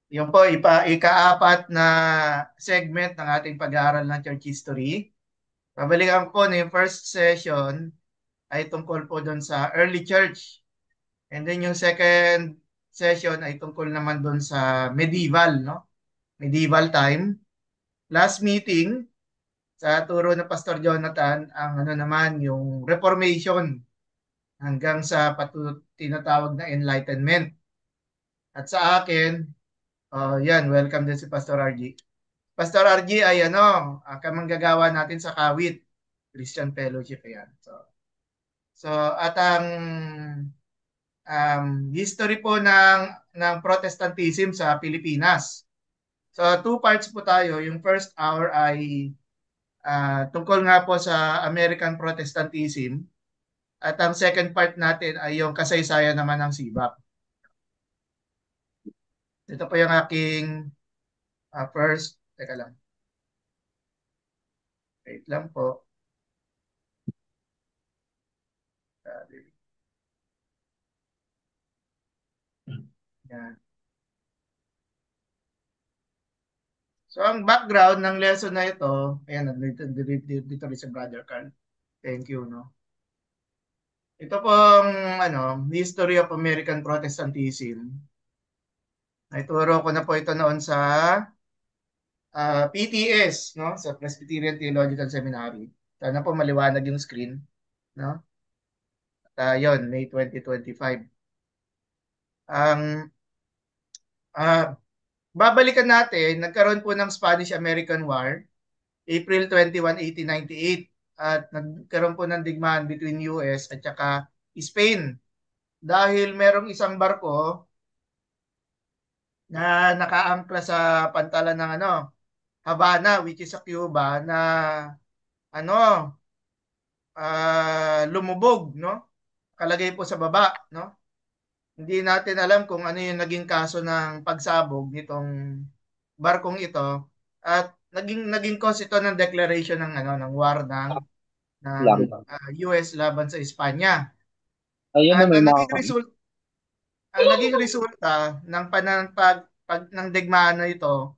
Yun po, ikaapat na segment ng ating pag-aaral ng church history. Pabalikan po na yung first session ay tungkol po doon sa early church. And then yung second session ay tungkol naman doon sa medieval, no? Medieval time. Last meeting, sa turo ng Pastor Jonathan, ang ano naman, yung Reformation hanggang sa tinatawag na Enlightenment. At sa akin, yan, welcome din si Pastor RG. Pastor RG ay ano, kamanggagawa natin sa Kawit, Christian Fellowship. Ayan. So at ang history po ng Protestantism sa Pilipinas. So two parts po tayo. Yung first hour ay tungkol nga po sa American Protestantism. At ang second part natin ay yung kasaysayan naman ng SIBAP. Ito po yung aking first. Teka lang. Wait lang po. Yan. So ang background ng lesson na ito, ayan, dito rin si Brother Carl. Thank you, no? Ito pong ano, History of American Protestantism. Naituro ko na po ito noon sa PTS, no? Sa Presbyterian Theological Seminary. Sana po maliwanag yung screen, no? At yun, May 2025. Ang babalikan natin, nagkaroon po ng Spanish-American War, April 21, 1898. At nagkaroon po ng digmaan between US at saka Spain. Dahil merong isang barko na nakaangkla sa pantalan ng ano, Havana, which is sa Cuba, na ano, lumubog, no? Kalagay po sa baba, no? Hindi natin alam kung ano yung naging kaso ng pagsabog nitong barkong ito at naging cause ito ng declaration ng ano ng war ng Lang. US laban sa Espanya. Ayun na At may mga ang naging resulta ng ng digmaan na ito,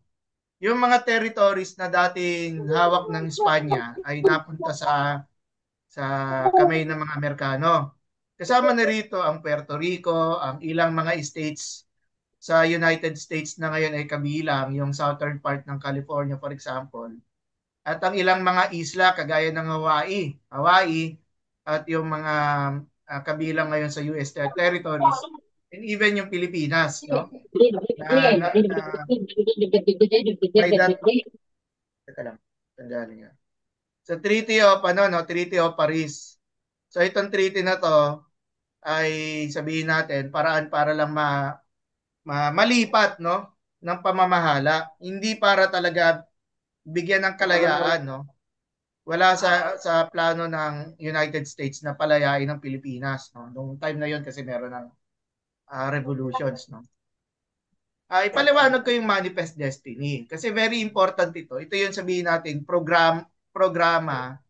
yung mga territories na dating hawak ng Espanya ay napunta sa kamay ng mga Amerikano. Kasama na rito ang Puerto Rico, ang ilang mga states sa United States na ngayon ay kabilang, yung southern part ng California for example, at ang ilang mga isla kagaya ng Hawaii at yung mga kabilang ngayon sa US territories, and even yung Pilipinas, no? Na by that, teka lang, tandaan niyo. Sa Treaty of ano no, Treaty of Paris. So itong treaty na to ay sabihin natin paraan para lang malipat no ng pamamahala, hindi para talaga bigyan ng kalayaan no. Wala sa plano ng United States na palayain ng Pilipinas no. Noong time na 'yon kasi meron ng revolutions no. Ipaliwanag ko yung Manifest Destiny kasi very important ito. Ito yung sabihin natin programa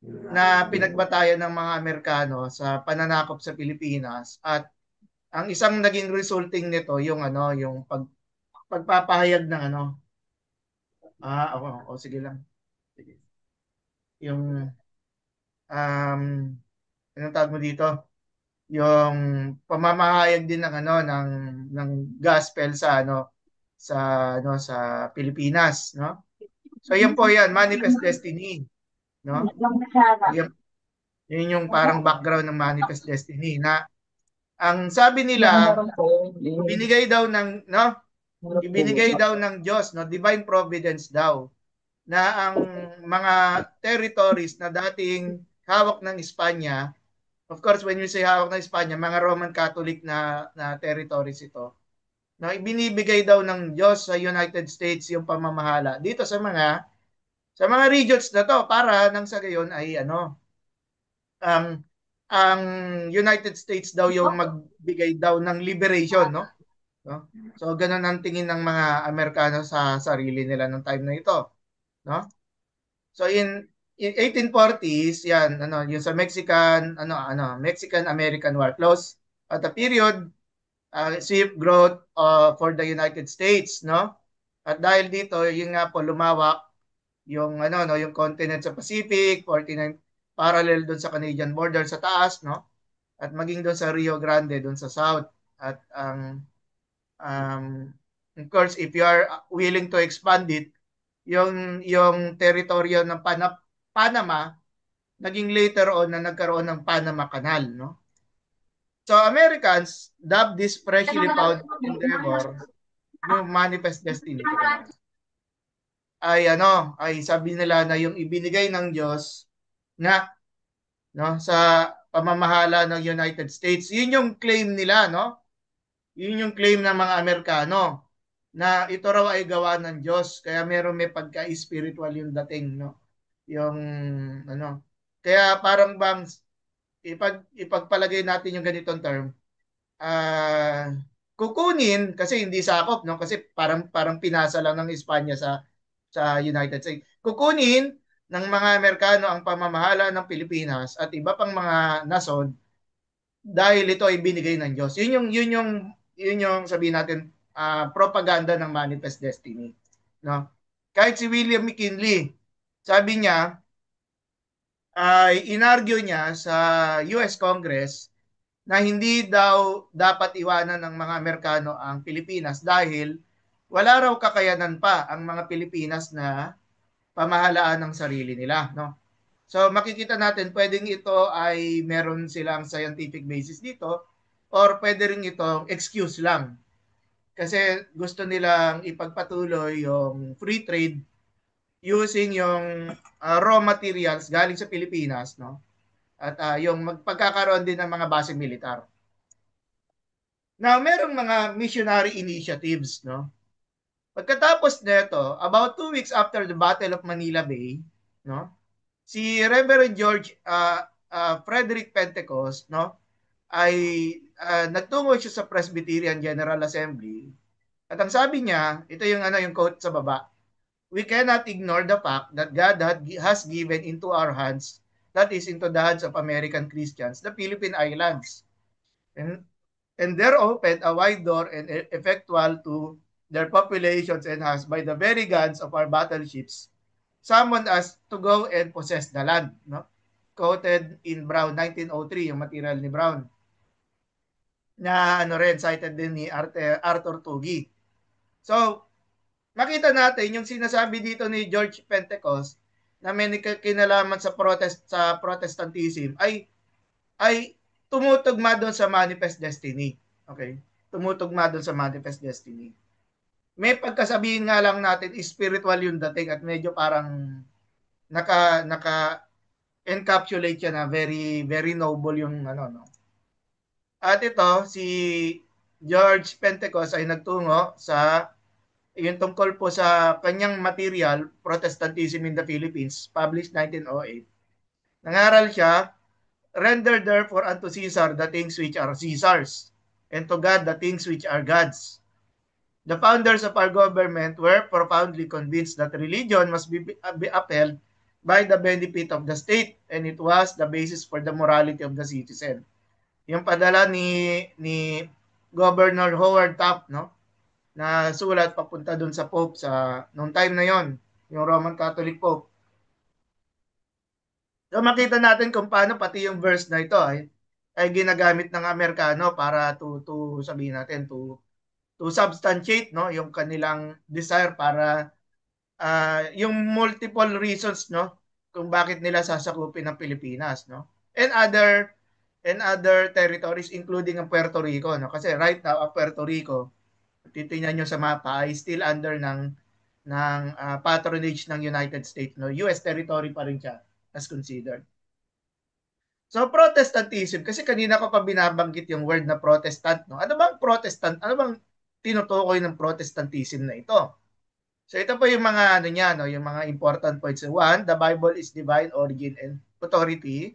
na pinagbatayan ng mga Amerikano sa pananakop sa Pilipinas at ang isang naging resulting nito yung ano yung pagpapahayag ng ano sige lang. Sige. Yung anong tawag mo dito? Yung pamamahayag din ng ano ng gospel sa ano sa Pilipinas, no? So yun po yan, Manifest Destiny, no? Yun, yun yung parang background ng Manifest Destiny na ang sabi nila binigay daw ng no, ibinigay daw ng Diyos, no, divine providence daw na ang mga territories na dating hawak ng Espanya, of course when you say hawak ng Espanya, mga Roman Catholic na territories ito. No, ibinibigay daw ng Diyos sa United States yung pamamahala dito sa mga regions na to para nang sa gayon ay ano ang United States daw yung magbigay daw ng liberation, no? No? So ganun ang tingin ng mga Amerikano sa sarili nila nung time na ito, no? So in 1840s, yan yung sa Mexican American War close at the period swift growth for the United States, no? At dahil dito, yun nga po lumawak yung ano no, yung continent sa Pacific, 49 parallel doon sa Canadian border sa taas, no? At maging doon sa Rio Grande doon sa south. At ang of course, if you are willing to expand it, yung teritoryo ng Panama naging later on na nagkaroon ng Panama Canal, no? So Americans dubbed this freshly found endeavor, yung Manifest Destiny, teka lang, ay ano, ay sabi nila na yung ibinigay ng Diyos na no sa pamamahala ng United States. Yun yung claim nila, no? Yun yung claim ng mga Amerikano na ito raw ay gawa ng Diyos. Kaya may pagka-spiritual yung dating, no? Yung ano. Kaya parang bang ipagpalagay natin yung ganitong term, ah kukunin kasi hindi sakop, no, kasi parang pinasa lang ng Espanya sa United States. Kukunin ng mga Amerikano ang pamamahala ng Pilipinas at iba pang mga nason dahil ito ay binigay ng Diyos. Yun yung sabihin natin, propaganda ng Manifest Destiny, no? Kahit si William McKinley, sabi niya, ay inargue niya sa US Congress na hindi daw dapat iwanan ng mga Amerikano ang Pilipinas dahil wala raw kakayanan pa ang mga Pilipinas na pamahalaan ng sarili nila, no? So makikita natin pwedeng ito ay meron silang scientific basis dito or pwede rin itong excuse lang kasi gusto nilang ipagpatuloy yung free trade using yung raw materials galing sa Pilipinas, no? At yung magpagkakaroon din ng mga baseng militar. Now, merong mga missionary initiatives, no? Pagkatapos nito, about 2 weeks after the Battle of Manila Bay, no? Si Reverend George Frederick Pentecost, no? Ay nagtungo siya sa Presbyterian General Assembly. At ang sabi niya, ito yung ano yung quote sa baba. We cannot ignore the fact that God has given into our hands, that is into the hands of American Christians, the Philippine Islands. And there opened a wide door and effectual to their populations and has, by the very guns of our battleships, summoned us to go and possess the land. No? Quoted in Brown, 1903, yung material ni Brown. Na ano rin, cited din ni Arthur Tugi. So, makita natin yung sinasabi dito ni George Pentecost na may kinalaman sa Protestantism ay tumutugma doon sa Manifest Destiny. Okay? Tumutugma doon sa Manifest Destiny. May pagkasabihin nga lang natin spiritual yung dating at medyo parang naka encapsulate siya na very very noble yung ano no. At ito si George Pentecost ay nagtungo sa yung tungkol po sa kanyang material Protestantism in the Philippines, published 1908. Nangaral siya, render therefore unto Caesar the things which are Caesar's, and to God the things which are God's. The founders of our government were profoundly convinced that religion must be upheld by the benefit of the state, and it was the basis for the morality of the citizen. Yung padala ni Governor Howard Taft, no? Na sulat papunta dun sa Pope sa noong time na yon, yung Roman Catholic Pope. So makita natin kung paano pati yung verse na ito ay ginagamit ng Amerikano para to sabihin natin to substantiate no yung kanilang desire para yung multiple reasons no kung bakit nila sasakupin ang Pilipinas no and other territories including ang Puerto Rico no kasi right now ang Puerto Rico titingnan nyo sa mapa ay still under ng patronage ng United States no US territory pa rin siya as considered. So Protestantism kasi kanina ko pa binabanggit yung word na Protestant no. Ano bang Protestant? Ano bang tinutukoy ng Protestantism na ito? So ito po yung mga ano niya no, yung mga important points. One, the Bible is divine origin and authority.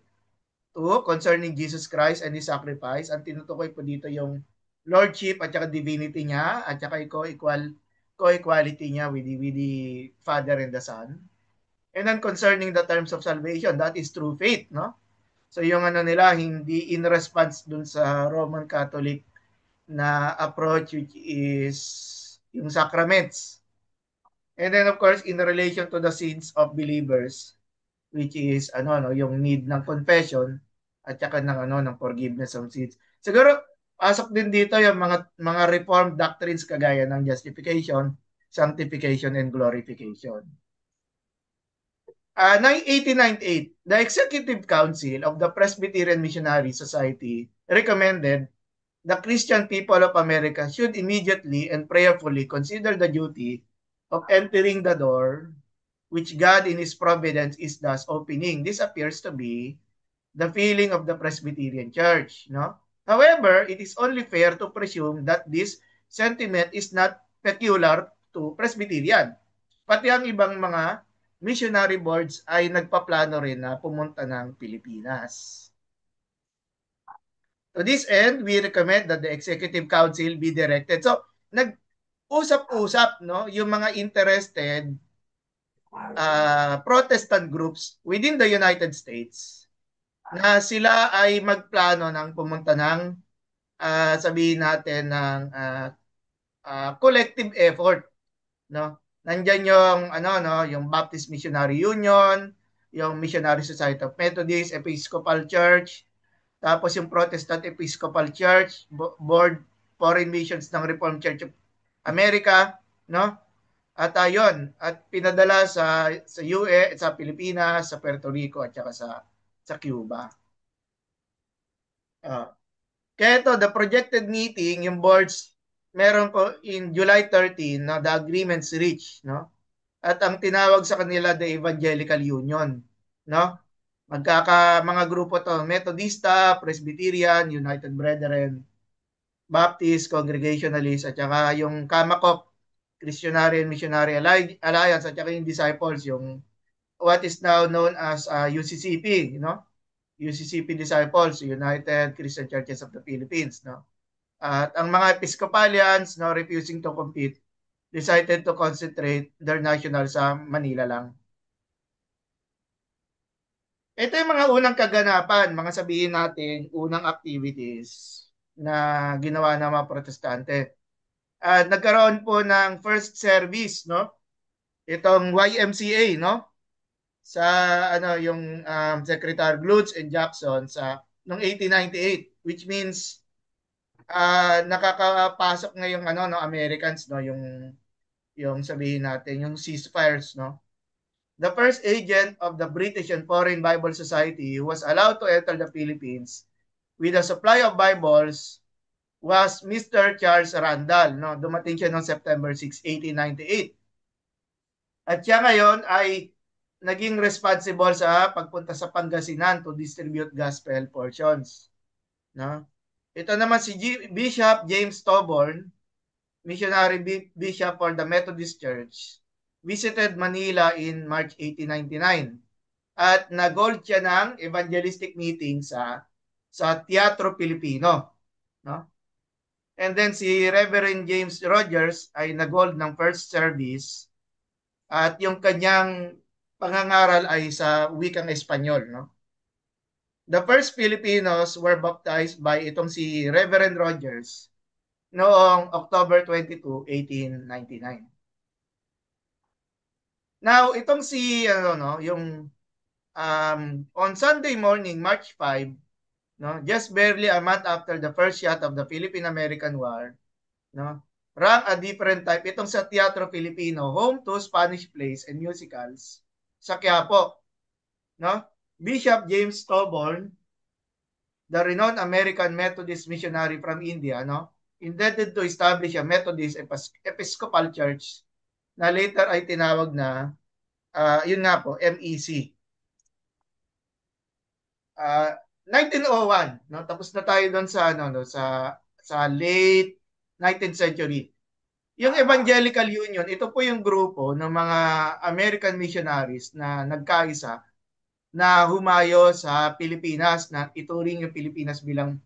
Two, concerning Jesus Christ and His sacrifice. Ang tinutukoy po dito yung lordship at saka divinity niya at saka co-equality niya with the Father and the Son. And then concerning the terms of salvation, that is true faith, no? So yung ano nila, hindi in response dun sa Roman Catholic na approach which is yung sacraments. And then of course in relation to the sins of believers which is yung need ng confession at saka ng ng forgiveness of sins. Siguro pasok din dito yung mga reformed doctrines kagaya ng justification, sanctification and glorification. 1898, the Executive Council of the Presbyterian Missionary Society recommended the Christian people of America should immediately and prayerfully consider the duty of entering the door which God in His providence is thus opening. This appears to be the feeling of the Presbyterian Church. No? However, it is only fair to presume that this sentiment is not peculiar to Presbyterian. Pati ang ibang mga missionary boards ay nagpaplano rin na pumunta ng Pilipinas. To this end, we recommend that the Executive Council be directed. So, nag-usap-usap yung mga interested Protestant groups within the United States na sila ay magplano ng pumunta ng sabihin natin ng collective effort, no? Nandiyan yung yung Baptist Missionary Union, yung Missionary Society of Methodist, Episcopal Church, tapos yung Protestant Episcopal Church, Board Foreign Missions ng Reformed Church of America, no? At ayun, at pinadala sa UE, sa Pilipinas, sa Puerto Rico at saka sa Cuba. Kaya ito, the projected meeting, yung boards, meron po in July 13, no, the agreements reached, no? At ang tinawag sa kanila the Evangelical Union, no? Mga grupo to, Methodista, Presbyterian, United Brethren, Baptist, Congregationalist, at saka yung Kamakop, Christianarian Missionary Alliance, at saka yung Disciples, yung what is now known as UCCP, UCCP Disciples, United Christian Churches of the Philippines, no? At ang mga Episcopalians, refusing to compete, decided to concentrate their national sa Manila lang. Ito yung mga unang kaganapan, mga sabihin natin, unang activities na ginawa ng mga protestante. Nagkaroon po ng first service, no? Itong YMCA, no? Sa yung Secretary Glutz and Jackson sa noong 1898, which means nakakapasok na yung no Americans, no, yung sabihin natin yung ceasefires, no. The first agent of the British and Foreign Bible Society who was allowed to enter the Philippines with a supply of Bibles was Mr. Charles Randall, no. Dumating siya noong September 6, 1898. At siya ngayon ay naging responsible sa pagpunta sa Pangasinan to distribute gospel portions, no. Ito naman si Bishop James Toborn, missionary bishop for the Methodist Church, visited Manila in March 1899 at nag-hold siya ng evangelistic meeting sa Teatro Pilipino, no? And then si Reverend James Rogers ay nag-hold ng first service at yung kanyang pangangaral ay sa wikang Espanyol, no? The first Filipinos were baptized by itong si Reverend Rogers noong October 22, 1899. Now, itong si yung on Sunday morning, March 5, no, just barely a month after the first shot of the Philippine-American War, no, rang a different type itong sa Teatro Filipino, home to Spanish plays and musicals sa Quiapo, no? Bishop James Toborn, the renowned American Methodist missionary from India, no, intended to establish a Methodist Episcopal Church na later ay tinawag na yun nga po, MEC. 1901, no, tapos na tayo doon sa sa late 19th century. Yung Evangelical Union, ito po yung grupo ng mga American missionaries na nagkaisa na humayo sa Pilipinas, na ituring yung Pilipinas bilang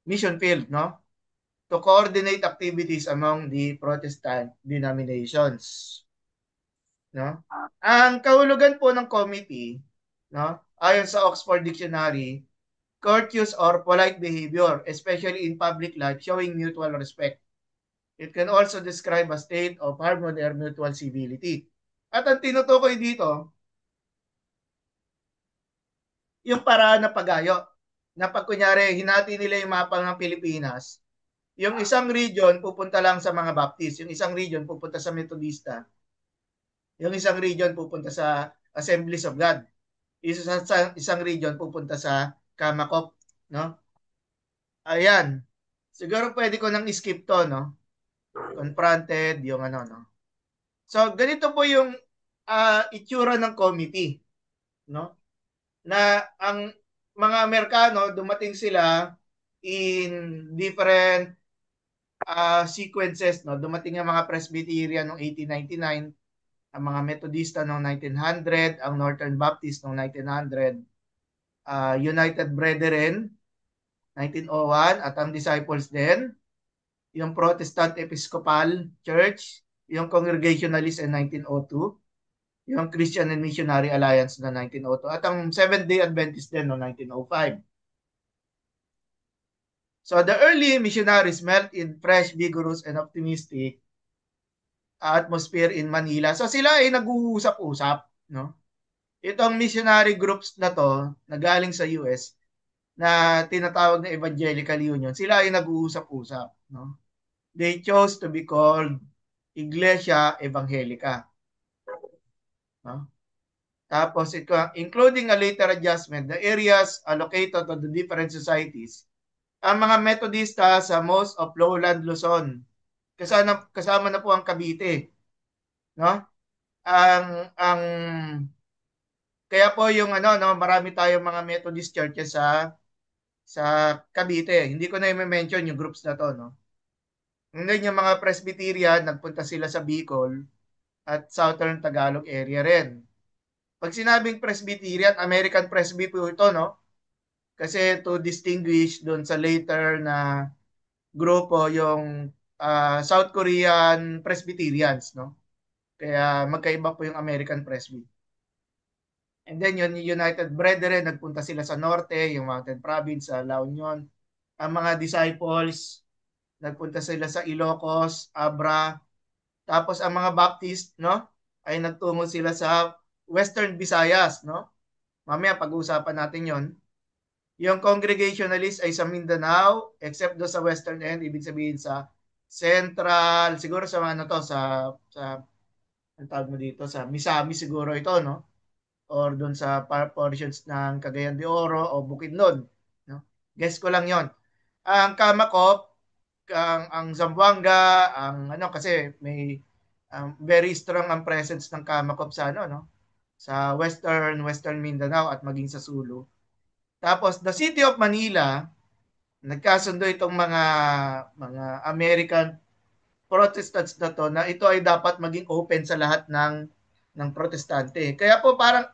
mission field, no? To coordinate activities among the Protestant denominations, no? Ang kahulugan po ng committee, no? Ayon sa Oxford Dictionary, courteous or polite behavior, especially in public life, showing mutual respect. It can also describe a state of harmony or mutual civility. At ang tinutukoy dito, yung paraan ng pagayo. Na pag kunyari, hinati nila yung mapa ng Pilipinas, yung isang region pupunta lang sa mga Baptist, yung isang region pupunta sa Methodista, yung isang region pupunta sa Assemblies of God, isang region pupunta sa Kamakop, no? Ayan. Siguro pwede ko nang skip to, no? Confronted, yung ano, no? So, ganito po yung itsura ng committee, no? Na ang mga Amerikano, dumating sila in different sequences, no? Dumating ang mga Presbyterian noong 1899, ang mga Methodista noong 1900, ang Northern Baptist noong 1900, United Brethren 1901, at ang Disciples din, yung Protestant Episcopal Church, yung Congregationalist in 1902, yung Christian and Missionary Alliance na 1902, at ang Seventh-day Adventist din no 1905. So the early missionaries met in fresh, vigorous, and optimistic atmosphere in Manila. So sila ay nag-uusap-usap, no? Itong missionary groups na to, na galing sa US, na tinatawag na Evangelical Union, sila ay nag-uusap-usap, no? They chose to be called Iglesia Evangelica, no? Tapos ito, including a later adjustment, the areas allocated to the different societies. Ang mga Methodista sa most of lowland Luzon, kasama na po ang Cavite, no? Ang kaya po yung ano, no, marami tayong mga Methodist churches sa Cavite. Hindi ko na i-mention yung groups na to, no. And then yung mga Presbyterian, nagpunta sila sa Bicol at Southern Tagalog area rin. Pag sinabing Presbyterian, American Presby po ito, no? Kasi to distinguish doon sa later na grupo, yung South Korean Presbyterians, no? Kaya magkaiba po yung American Presby. And then yung United Brethren, nagpunta sila sa norte, yung Mountain Province, sa La Union. Ang mga disciples, nagpunta sila sa Ilocos, Abra. Tapos ang mga Baptist, no, ay nagtungo sila sa Western Visayas, no? Mamaya pag-uusapan natin 'yon. Yung Congregationalist ay sa Mindanao, except do sa western end, ibig sabihin sa Central, siguro sa ano to, sa ang tawag mo dito, sa Misamis siguro ito, no? Or doon sa portions ng Cagayan de Oro o Bukidnon, no? Guess ko lang 'yon. Ang Kamakop, ang Zamboanga, ang ano kasi may very strong ang presence ng Kamakop sa ano, no? Sa Western Mindanao at maging sa Sulu. Tapos the City of Manila, nagkasundo itong mga American Protestants na to na ito ay dapat maging open sa lahat ng protestante. Kaya po parang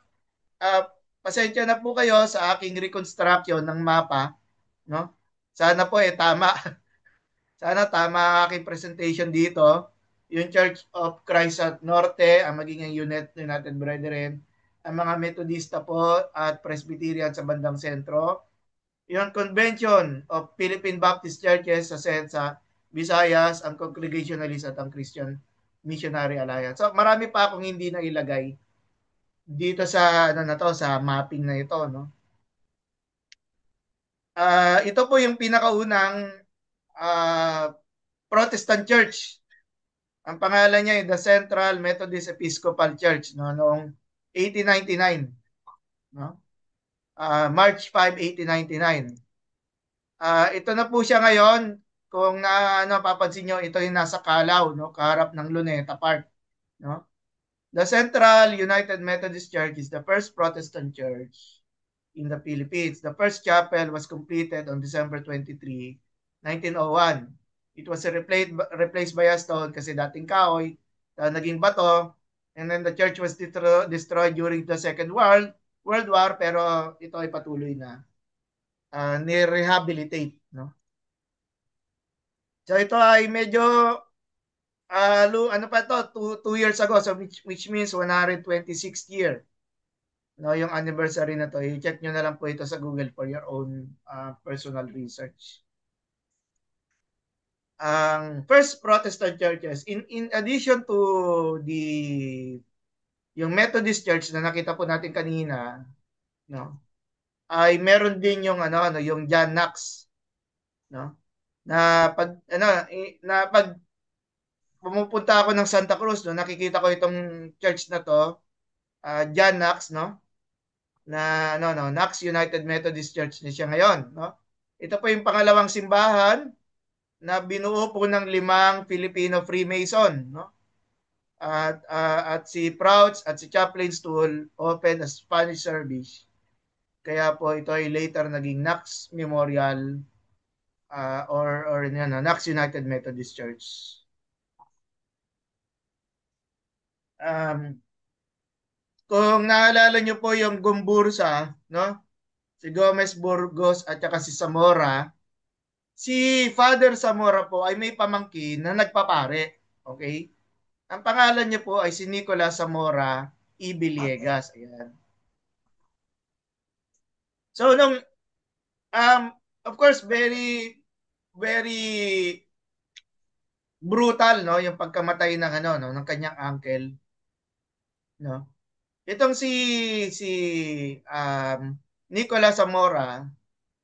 uh, pasensya na po kayo sa aking reconstruction ng mapa, no? Sana po tama. Sana tama ang aking presentation dito. Yung Church of Christ at Norte, ang magiging United Brethren, ang mga Methodista po at Presbyterian sa bandang sentro, yung Convention of Philippine Baptist Churches sa Visayas, ang Congregationalist at ang Christian Missionary Alliance. So marami pa akong hindi na ilagay dito sa ano na to, sa mapping na ito, no. Ito po yung pinakaunang uh, Protestant Church. Ang pangalan niya ay the Central Methodist Episcopal Church, no, noong 1899, no. March 5, 1899. Ito na po siya ngayon. Kung na ano papansin niyo, ito yung nasa Calao, no, kaharap ng Luneta Park, no. The Central United Methodist Church is the first Protestant church in the Philippines. The first chapel was completed on December 23, 1901. It was replaced by a stone kasi dating kahoy, naging bato, and then the church was destroyed during the Second World War, pero ito ay patuloy na ni-rehabilitate, no? So ito ay medyo ano pa to, two years ago, so which means 126th year. No, yung anniversary na to, i-check nyo na lang po ito sa Google for your own personal research. Ang first Protestant churches, in addition to the yung Methodist Church na nakita po natin kanina, no, ay meron din yung yung John Knox, no, na pag na pag pumupunta ako ng Santa Cruz, no, nakikita ko itong church na to, John Knox, no, na Knox United Methodist Church na siya ngayon, no. Ito po yung pangalawang simbahan na binuo po ng 5 Filipino Freemason, no. At si Prouts at si Chaplain Stool open a Spanish service. Kaya po ito ay later naging Knox Memorial or Knox United Methodist Church. Um, kung naalala nyo po yung Gumbursa, no? Si Gomez Burgos at saka si Zamora, si Father Zamora po ay may pamangkin na nagpapare. Okay? Ang pangalan niya po ay si Nicolas Zamora E. Villegas. Ayan. So, of course, very, very brutal, no? Yung pagkamatay ng, no? Ng kanyang uncle, no? Itong si Nicolas Zamora,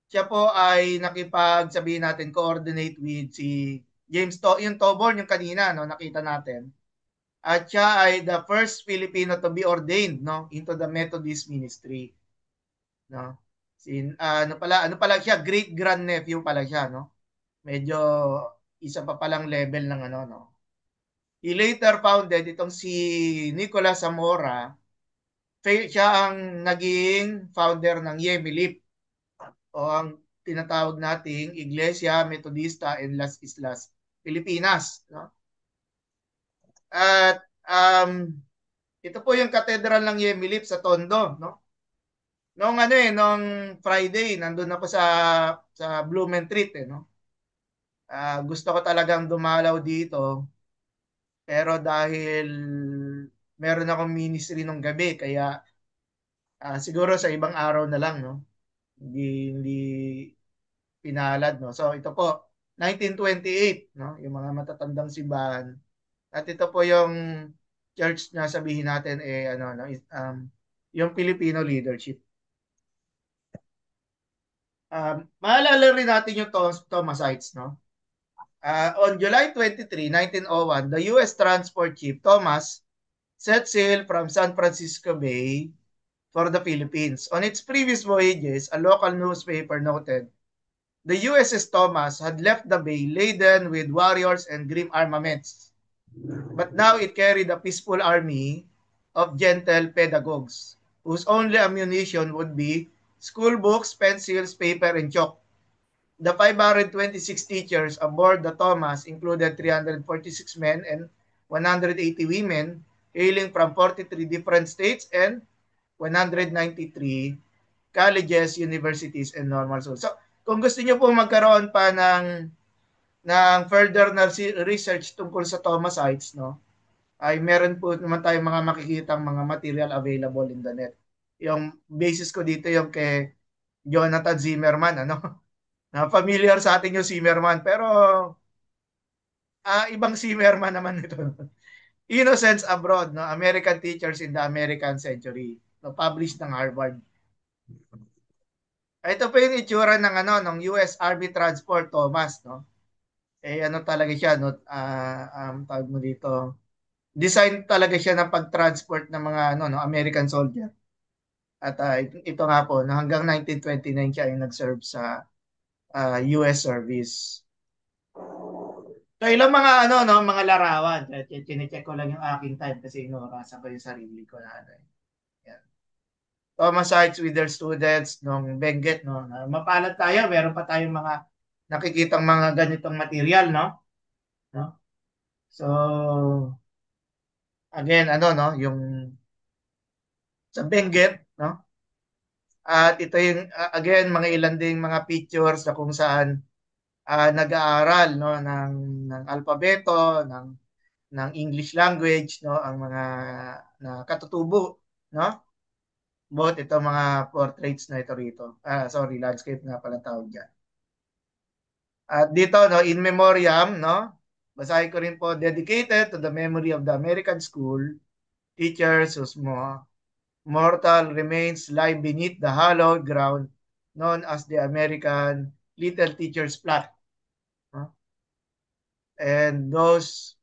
siya po ay nakipagsabihin natin coordinate with si yung Toborn yung kanina no nakita natin. At siya ay the first Filipino to be ordained no into the Methodist ministry, no. Ano pala siya, great grandnephew pala siya no. Medyo isa pa palang level ng no. He later founded itong si Nicolas Zamora, siya ang naging founder ng Yemilip o ang tinatawag nating Iglesia Metodista en Las Islas Pilipinas, no? At ito po yung katedral ng Yemilip sa Tondo, no? Noong Friday, nandun ako sa Blumentritt, no? Gusto ko talagang dumalaw dito, pero dahil meron akong ministry nung gabi, kaya siguro sa ibang araw na lang, no? Hindi pinalad, no? So ito po, 1928, no? Yung mga matatandang simbahan. At ito po yung church na sabihin natin no, yung Filipino leadership. Maalala rin natin yung Thomasites, no? On July 23, 1901, the US Transport Chief Thomas set sail from San Francisco Bay for the Philippines. On its previous voyages, a local newspaper noted the USS Thomas had left the bay laden with warriors and grim armaments, but now it carried a peaceful army of gentle pedagogues, whose only ammunition would be school books, pencils, paper, and chalk. The 526 teachers aboard the Thomas included 346 men and 180 women hailing from 43 different states and 193 colleges, universities, and normal schools. So, kung gusto niyo po magkaroon pa ng further na research tungkol sa Thomasites, no, ay meron po naman tayong mga makikitang mga material available in the net. Yung basis ko dito yung kay Jonathan Zimmerman, ano? Na familiar sa atin yung Zimmerman, pero ibang Zimmerman naman ito. Innocents Abroad, no? American Teachers in the American Century, no? Published ng Harvard. Ito po yung itsura ng ng US Army Transport Thomas, no? Ano talaga siya, no? Tawag mo dito. Design talaga siya ng pag-transport ng mga no, American soldier. At ito nga po, no, hanggang 1929 siya ay nag-serve sa US service. So ilang mga no, mga larawan. Chine-check ko lang yung aking time kasi inuurasan ko yung sarili ko na ano. Yan. Thomasites with their students nung Benguet, no. Mapalad tayo, meron pa tayong mga nakikitang mga ganitong material, no? No? So again, no, yung sa Benguet, no? At ito yung again mga ilan ding mga pictures na kung saan nag-aaral no ng alpabeto, ng English language no ang mga na katutubo no both ito mga portraits na ito rito. Sorry, landscape nga pala tawag dyan. At dito, no, in memoriam, no, basahin ko rin po, dedicated to the memory of the American school teachers whose mortal remains lie beneath the hallowed ground known as the American Little Teacher's Plot. No? And those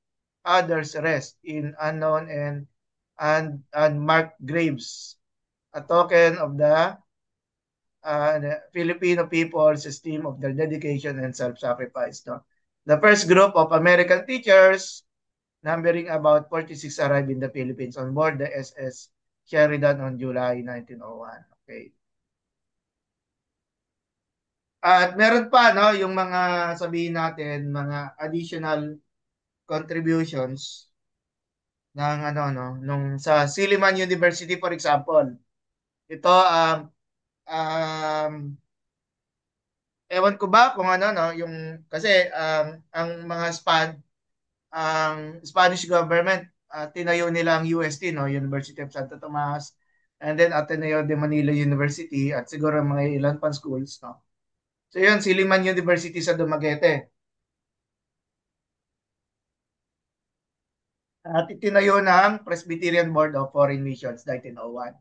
others rest in unknown and unmarked graves, a token of the Filipino people's esteem of their dedication and self-sacrifice. No? The first group of American teachers, numbering about 46, arrived in the Philippines on board the SS Sheridan on July 1901. Okay. At meron pa no, yung mga sabihin natin, mga additional contributions ng ano no, nung sa Silliman University for example. Ito um ewan ko ba kung ano no, yung kasi ang mga ang Spanish government tinayo nila ang UST no, University of Santo Tomas, and then Ateneo de Manila University at siguro mga ilan pang schools no. So yun, Silliman University sa Dumaguete. At itinayo ng Presbyterian Board of Foreign Missions 1901.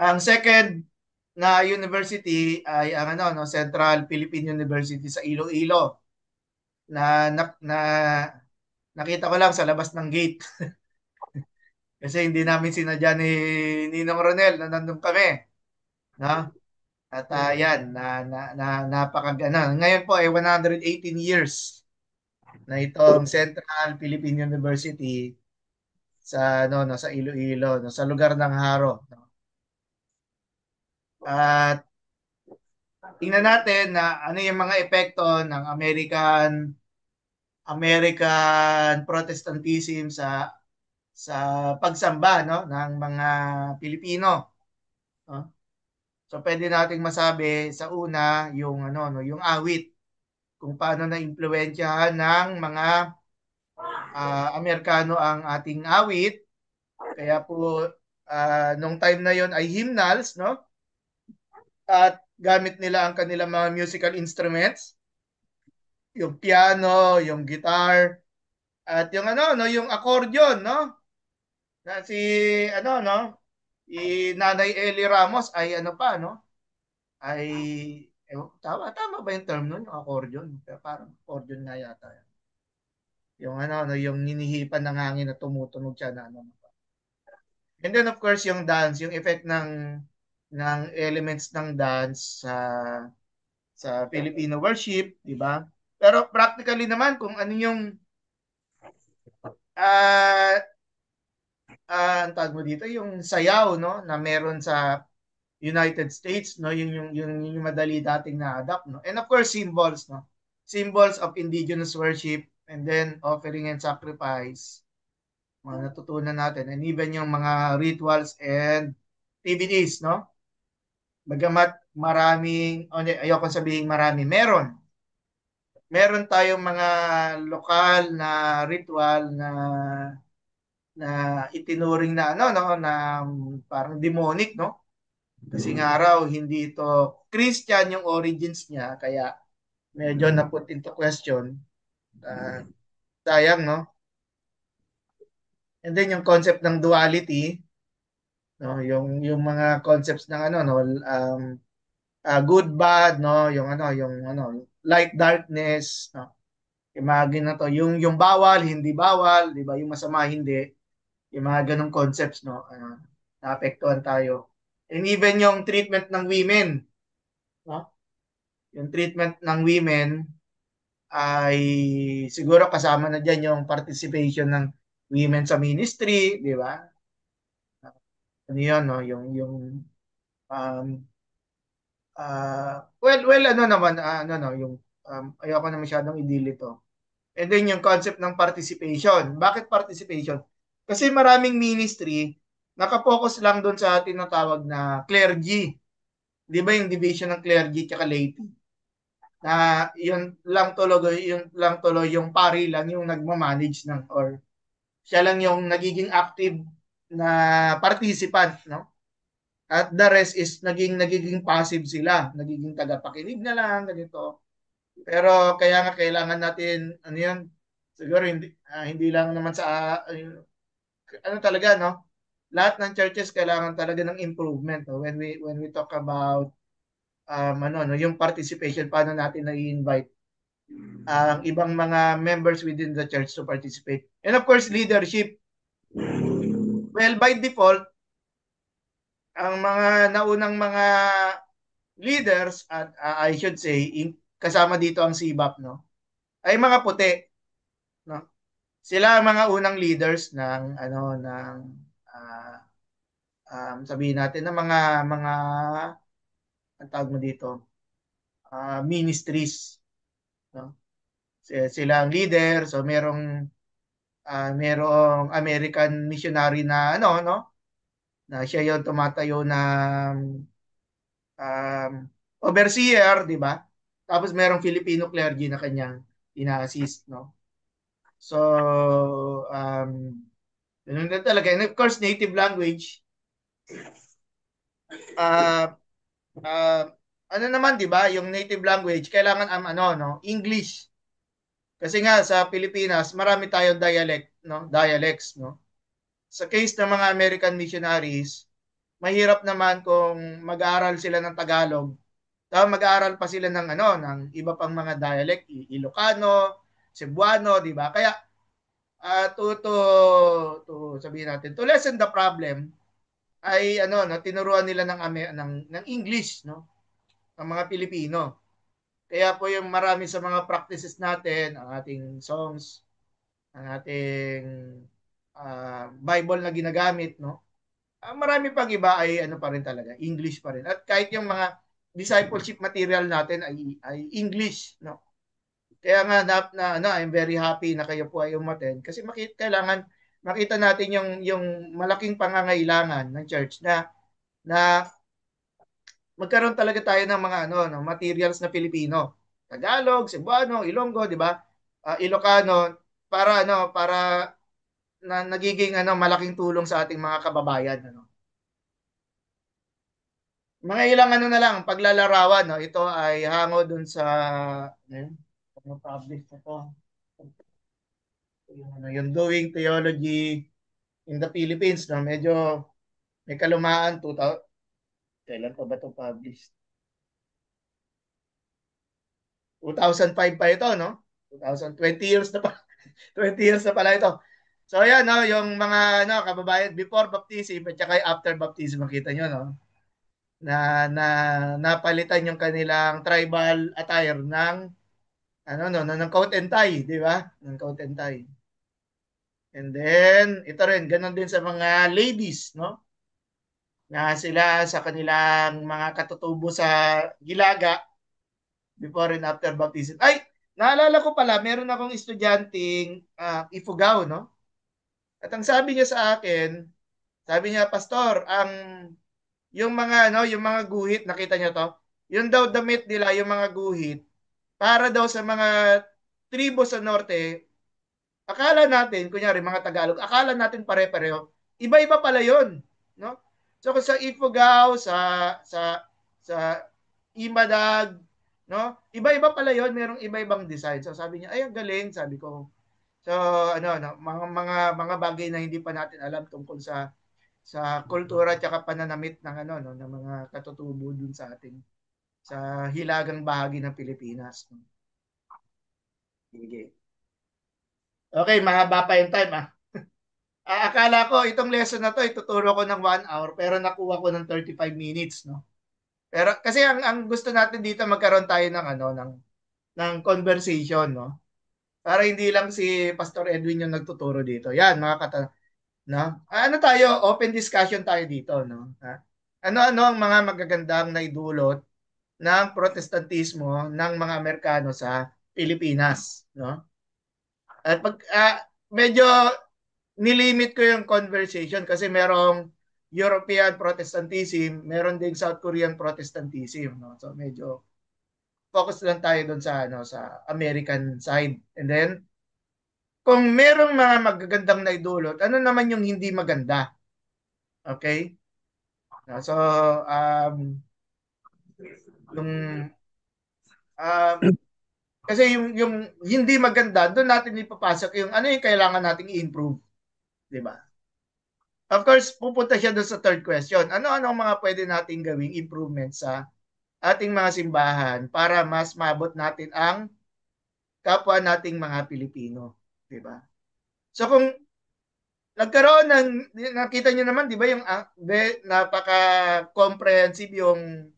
Ang second na university ay ang ano no, Central Philippine University sa Iloilo na nakita ko lang sa labas ng gate kasi hindi namin sinadya ni Ninong Ronel na nandun kami, no? At yan napakagana. Ngayon po ay 118 years na itong Central Philippine University sa no, no sa Iloilo, no, sa lugar ng Haro, no? At tingnan natin na ano yung mga epekto ng American Protestantism sa pagsamba no ng mga Pilipino, no? So pwede nating masabi sa una yung ano no yung awit kung paano na impluwensyahan ng mga Amerikano ang ating awit. Kaya po nung time na yon ay hymnals no at gamit nila ang kanilang mga musical instruments, yung piano, yung guitar, at yung ano no, yung accordion no. Na si ano no, Nanay Eli Ramos ay ano pa no, ay tama tama ba yung term nun, yung accordion? Kaya parang accordion na yata. Yung ano no, yung hinihipan ng hangin na tumutunog siya na ano. And then of course yung dance, yung effect ng elements ng dance sa Filipino worship, di ba? Pero practically naman kung ano yung uh, ang tawag mo dito, yung sayaw no na meron sa United States no, yung madali dating na-adapt no. And of course symbols no. Symbols of indigenous worship and then offering and sacrifice. Mga natutunan natin and even yung mga rituals and activities no. Bagamat maraming, ayoko sabihin marami, meron tayong mga lokal na ritual na itinuring na ano no na parang demonic no kasi nga raw hindi ito Christian yung origins niya kaya medyo na put into question. uh, Sayang no. And then yung concept ng duality no yung mga concepts ng ano no good bad no yung light darkness no. Imagine na to yung bawal hindi bawal di ba yung masama hindi yung mga ganong concepts no naapektuhan tayo. And even yung treatment ng women no yung treatment ng women ay siguro kasama na diyan yung participation ng women sa ministry di ba ano yun no yung um, well ano naman ano no yung ayoko na masyadong i-deal ito. And then yung concept ng participation. Bakit participation? Kasi maraming ministry nakapokus lang doon sa tinatawag na clergy. Di ba yung division ng clergy at laity? Na yun lang tuloy yung pari lang yung nagmamanage ng or siya lang yung nagiging active na participant no At the rest is nagiging passive sila, nagiging tagapakinig na lang ganito. Pero kaya nga kailangan natin ano 'yun, siguro hindi lang naman sa ano talaga no, lahat ng churches kailangan talaga ng improvement no? When we talk about ano no, yung participation paano natin na-invite ang ibang mga members within the church to participate. And of course, leadership. Well, by default, ang mga naunang mga leaders at I should say kasama dito ang CBAP no ay mga puti no. Sila ang mga unang leaders ng ano ng uh, sabihin natin ng mga ang tawag mo dito ministries no. Sila ang leader so merong American missionary na ano no na siya yung tumatayo ng um, overseer, di ba? Tapos merong Filipino clergy na kanyang ina-assist, no? So, ganun din talaga. And of course, native language, uh, uh, ano naman, di ba? Yung native language, kailangan ano, no? English. Kasi nga, sa Pilipinas, marami tayong dialect, no? Dialects, no? Sa case ng mga American missionaries, mahirap naman kung mag-aaral sila ng Tagalog. Tapos mag-aaral pa sila ng ano, ng iba pang mga dialect, Ilocano, Cebuano, di ba? Kaya to sabihin natin, to lessen the problem ay ano, no, tinuruan nila ng English, no, ng mga Pilipino. Kaya po yung marami sa mga practices natin, ang ating songs, ang ating Bible na ginagamit, no, marami pang iba ay ano pa rin talaga, English pa rin. At kahit yung mga discipleship material natin ay English, no. Kaya nga I'm very happy na kayo po ay umattend kasi kailangan makita natin yung malaking pangangailangan ng church na magkaroon talaga tayo ng mga ano no, materials na Filipino. Tagalog, Cebuano, Ilonggo, 'di ba? Ilocano para na nagiging ano malaking tulong sa ating mga kababayan ano. Mga ilang ano na lang paglalarawan no. Ito ay hango dun sa publish na to. Yung doing theology in the Philippines no. Medyo may kalumaan 2000 kailan pa ba ito published? 2005 pa ito no. 2020 years na pa 20 years na pala ito. So ayan no, yung mga ano kababayan before baptism at saka after baptism makita nyo no na napalitan yung kanilang tribal attire ng ano no, ng coat and tie, di ba? Ng coat and tie. And then ito rin ganun din sa mga ladies no na sila sa kanilang mga katutubo sa Gilaga before and after baptism. Ay, naalala ko pala, meron akong estudyanteng Ifugao, no? At ang sabi niya sa akin, sabi niya, Pastor, yung mga ano, yung mga guhit, nakita niyo to? Yun daw damit nila, yung mga guhit, para daw sa mga tribo sa norte, akala natin, kunyari mga Tagalog, akala natin pare-pareho. Iba-iba pala 'yon, no? So kung sa Ifugao, sa Imadag, no? Iba-iba pala 'yon, merong iba-ibang design. So sabi niya, ay ang galing, sabi ko. So ano, no, mga bagay na hindi pa natin alam tungkol sa kultura at saka pananamit ng ano no, ng mga katutubo dun sa ating sa hilagang bahagi ng Pilipinas. No? Sige. Okay, mahaba pa yung time ah. Akala ko itong lesson na to ituturo ko ng 1 hour pero nakuha ko ng 35 minutes no. Pero kasi ang gusto natin dito magkaroon tayo ng ano ng conversation no. Para hindi lang si Pastor Edwin yung nagtuturo dito. Yan mga no. Ano tayo open discussion tayo dito no. Ano-ano ang mga magagandang naidulot ng protestantismo ng mga Amerikano sa Pilipinas no. At pag medyo nilimit ko yung conversation kasi merong European Protestantism, meron ding South Korean Protestantism, no? So medyo focus lang tayo doon sa ano sa American side. And then kung merong mga magagandang naidulot, ano naman yung hindi maganda? Okay? So, yung um, kasi yung hindi maganda, doon natin ipapasok yung ano yung kailangan nating i-improve, di ba? Of course, pupunta siya doon sa third question. Ano-ano ang mga pwede nating gawing improvement sa ating mga simbahan para mas maabot natin ang kapwa nating mga Pilipino, di ba? So kung nagkaroon ng nakita niyo naman, di ba, yung napaka-comprehensive yung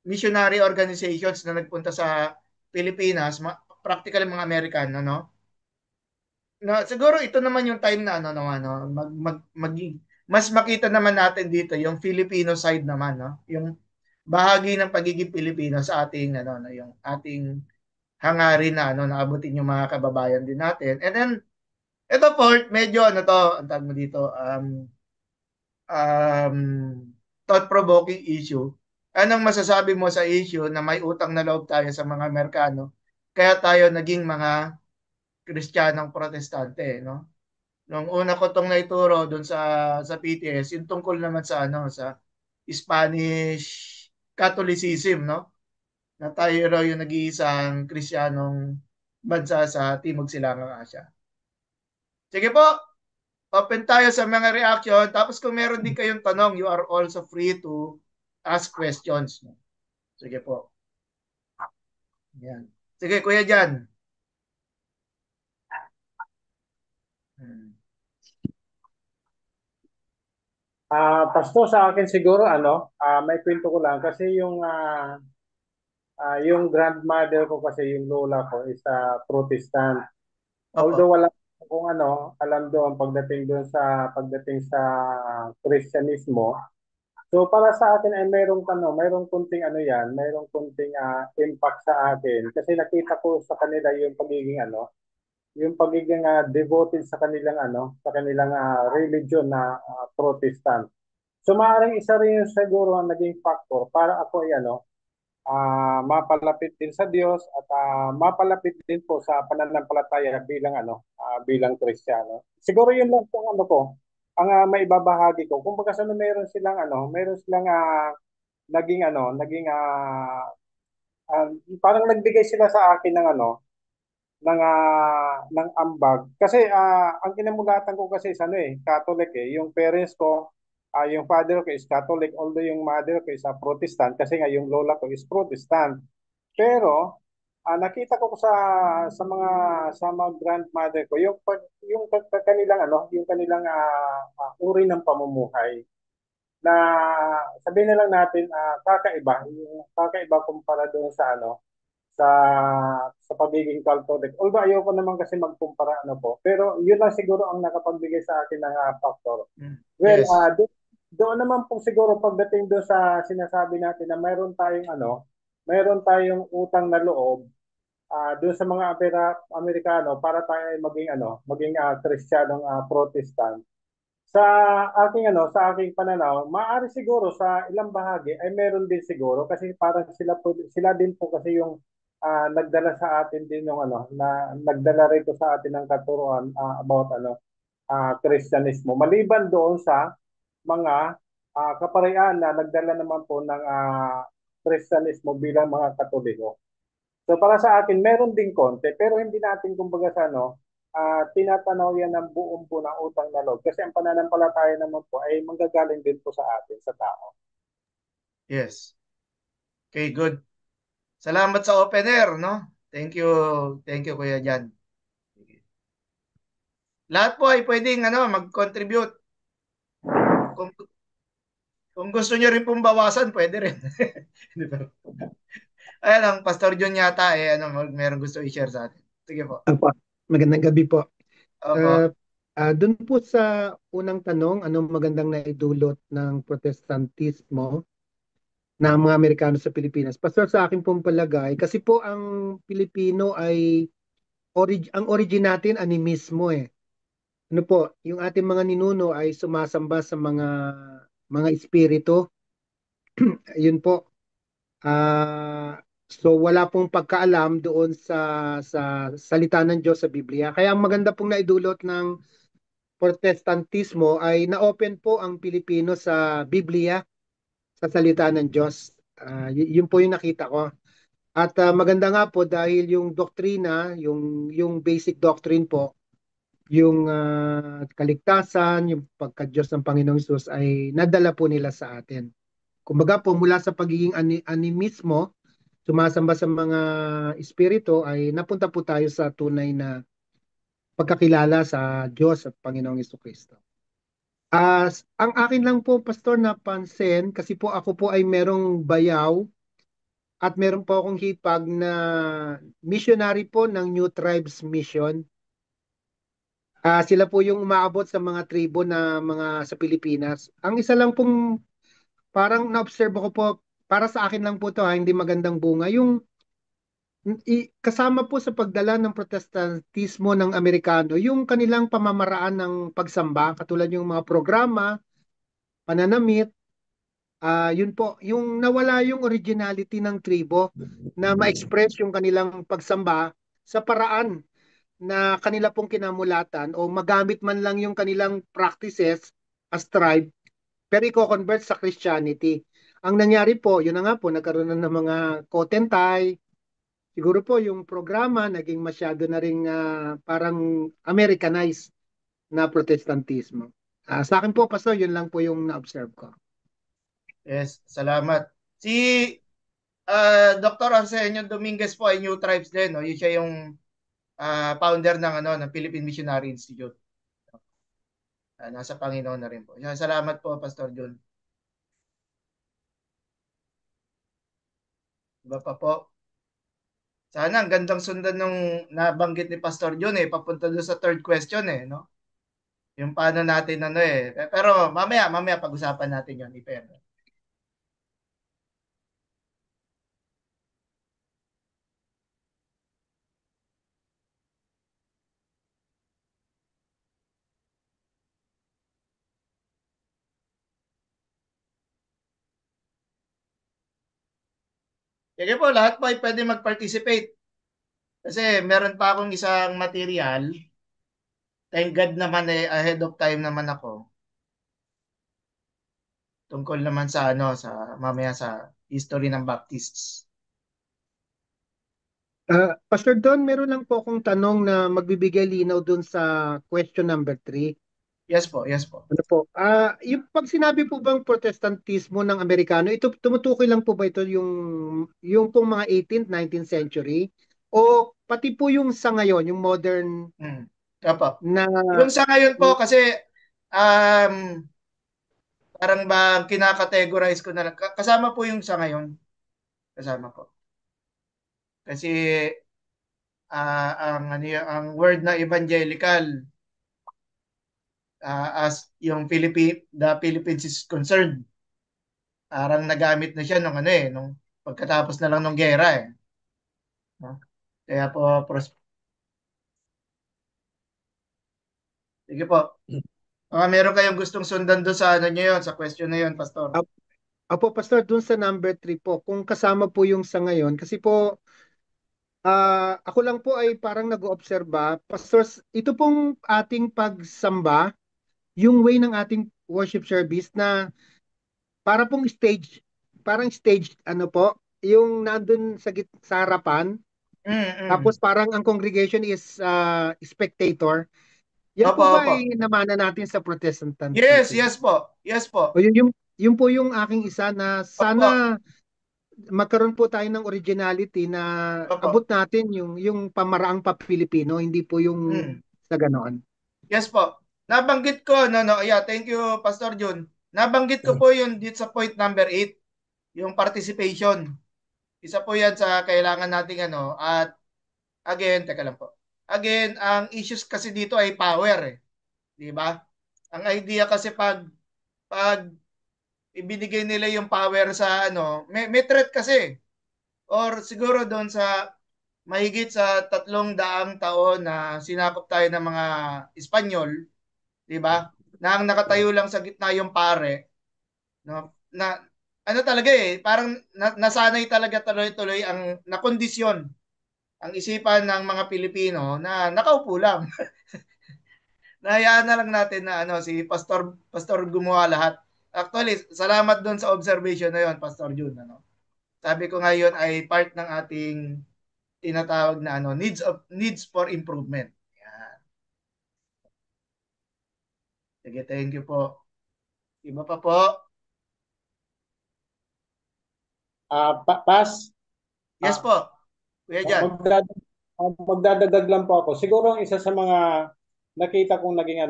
missionary organizations na nagpunta sa Pilipinas, practically mga American, ano? Na siguro ito naman yung time na ano no ano mas makita naman natin dito yung Filipino side naman, no, yung bahagi ng pagiging Pilipino sa ating ano no, yung ating hangarin na ano naabutin yung mga kababayan din natin. And then ito po medyo ano to ang tawag mo dito um thought provoking issue. Anong masasabi mo sa issue na may utang na loob tayo sa mga Amerikano kaya tayo naging mga Kristiyanong Protestante, no? Nung una ko tong naituro doon sa PTS, yung tungkol naman sa ano sa Spanish Catholicism, no? Na tayo raw yung nag-iisang Kristiyanong bansa sa Timog Silangang Asya. Sige po, open tayo sa mga reaction. Tapos kung meron din kayong tanong, you are also free to ask questions. No? Sige po. Yan. Sige, Kuya Jan. Hmm. Pasto sa akin siguro may kwento ko lang kasi yung grandmother ko kasi yung lola ko is Protestant. Although Opo. wala kung alam doon pagdating sa Kristyanismo. So para sa akin ay mayroong kunting mayroong kunting impact sa akin kasi nakita ko sa kanila yung pagiging devoted sa kanilang religion na Protestant. So maaaring isa rin yung siguro ang naging factor para ako ay mapalapit din sa Diyos at mapalapit din po sa pananampalataya bilang Kristiyano. Siguro yun lang po ang maibabahagi ko. Kung baga meron silang naging parang nagbigay sila sa akin ng ambag. Kasi ang kinamulatan ko kasi is Catholic yung parents ko, yung father ko is Catholic, although yung mother ko is Protestant kasi nga yung lola ko is Protestant. Pero nakita ko sa mga grandmother ko yung kanilang uri ng pamumuhay na sabihin na lang natin kakaiba kumpara doon sa sa pagiging Catholic. Although ayoko naman kasi magkumpara pero yun lang siguro ang nakapagbigay sa akin ng factor. Hmm. Well, Yes. doon naman po siguro pagdating doon sa sinasabi natin na mayroon tayong utang na loob doon sa mga Amerikano para tayo ay maging Kristiyanong Protestant. Sa aking pananaw, maaari siguro sa ilang bahagi ay meron din siguro kasi parang sila din po kasi yung nagdala sa atin din yung na nagdala rito sa atin ng katuruan about Kristyanismo. Maliban doon sa mga kaparian na nagdala naman po ng Kristyanismo bilang mga Katoliko. So para sa akin, meron din konti, pero hindi natin kumbaga tinatanaw yan ng buong po ng utang na loob. Kasi ang pananampalataya naman po ay manggagaling din po sa atin, sa tao. Yes. Okay, good. Salamat sa open air, no? Thank you. Thank you, Kuya Jan. Lahat po ay pwedeng ano, mag-contribute. Kung, kung gusto nyo rin pong bawasan, pwede rin. Di ba? Ayan ang Pastor John yata ano, meron gusto i-share sa atin. Sige po. Opo, magandang gabi po. Opo. Uh, Doon po sa unang tanong, anong magandang naidulot ng Protestantismo ng mga Amerikano sa Pilipinas? Pastor, sa akin pong palagay, kasi po ang Pilipino ay, ang origin natin animismo eh. Ano po, yung ating mga ninuno ay sumasamba sa mga espiritu. Yun po. So wala pong pagkaalam doon sa salita ng Diyos sa Biblia. Kaya ang maganda pong naidulot ng Protestantismo ay na-open po ang Pilipino sa Biblia sa salita ng Diyos. Yun po yung nakita ko. At maganda nga po dahil yung doktrina, yung basic doctrine po, yung kaligtasan, yung pagka-Diyos ng Panginoong Hesus ay nadala po nila sa atin. Kumbaga po mula sa pagiging animismo, sumasamba sa mga espiritu ay napunta po tayo sa tunay na pagkakilala sa Diyos at Panginoong Kristo. Ang akin lang po, Pastor, napansin, kasi po ako po ay merong bayaw at meron po akong hipag na missionary po ng New Tribes Mission. Sila po yung umaabot sa mga tribo na mga sa Pilipinas. Ang isa lang pong parang na-observe ko po, para sa akin lang po to hindi magandang bunga, yung kasama po sa pagdala ng protestantismo ng Amerikano, yung kanilang pamamaraan ng pagsamba, katulad yung mga programa, pananamit, yun po, yung nawala yung originality ng tribo na ma-express yung kanilang pagsamba sa paraan na kanila pong kinamulatan o magamit man lang yung kanilang practices as tribe pero i-convert sa Christianity. Ang nangyari po, yun na nga po, nagkaroon na ng mga kotentai, siguro po yung programa naging masyado na ring parang Americanized na protestantismo. Sa akin po, Pastor, yun lang po yung na-observe ko. Yes, salamat. Si Dr. Arsenio Dominguez po ay New Tribes din, no? Yun siya yung founder ng ng Philippine Missionary Institute. Nasa Panginoon na rin po. Salamat po, Pastor John. Iba pa po. Sana ang gandang sundan nung nabanggit ni Pastor John papunta doon sa third question no? Yung paano natin Pero mamaya pag-usapan natin 'yon, Iper. Sige po, lahat po ay pwede mag-participate. Kasi meron pa akong isang material. Thank God naman ahead of time naman ako. Tungkol naman sa sa mamaya sa history ng Baptists. Pastor Don, meron lang po akong tanong na magbibigay linaw dun sa question number 3. Yes po, yes po. Ano po? Yung pag sinabi po bang protestantismo ng Amerikano, ito tumutukoy lang po ba ito yung pong mga 18th, 19th century o pati po yung sa ngayon, yung modern Opo. na Yung sa ngayon po kasi um, parang ba kinakategorize ko na lang. Kasama po yung sa ngayon. Kasama po. Kasi ang word na evangelical as yung the Philippines is concerned. Parang nagamit na siya nung pagkatapos na lang ng gera No? Kaya po sige po. Meron kayong gustong sundan doon sa niyo yun, sa question na yun, Pastor. Apo, Pastor, dun sa number 3 po, kung kasama po yung sa ngayon, kasi po, ako lang po ay parang nag-oobserba, Pastor, ito pong ating pagsamba, yung way ng ating worship service na para pong stage, parang stage, ano po, yung nandun sa harapan, Mm-mm. tapos parang ang congregation is spectator. Yan Opo, po ba opo. ay namana natin sa Yes, Protestantism? yes po. Yes po. O yun po yung aking isa na Opo, sana magkaroon po tayo ng originality na abot opo. natin yung pamaraang pa-Pilipino, hindi po yung Mm. sa ganoon. Yes po. Nabanggit ko, yeah, thank you, Pastor Jun. Nabanggit ko po yun dito sa point number 8, yung participation. Isa po yan sa kailangan nating at again, teka lang po. Again, ang issues kasi dito ay power Di ba? Ang idea kasi pag ibinigay nila yung power sa may threat kasi. Or siguro doon sa mahigit sa 300 taon na sinakop tayo ng mga Espanyol, di ba? Na ang nakatayo lang sa gitna yung pare, no? Na ano talaga parang nasanay talaga tuloy-tuloy ang nakondisyon ang isipan ng mga Pilipino na nakaupo lang. Nahayaan na lang natin na si Pastor gumawa lahat. Actually, salamat doon sa observation na yon, Pastor Jun, ano. Sabi ko ngayon ay part ng ating tinatawag na ano, needs for improvement. Yan. Sige, thank you po. Iba pa po? Pas, Yes ah, po. Kuya Jan. magdadagdag lang po ako. Siguro ang isa sa mga nakita kong naging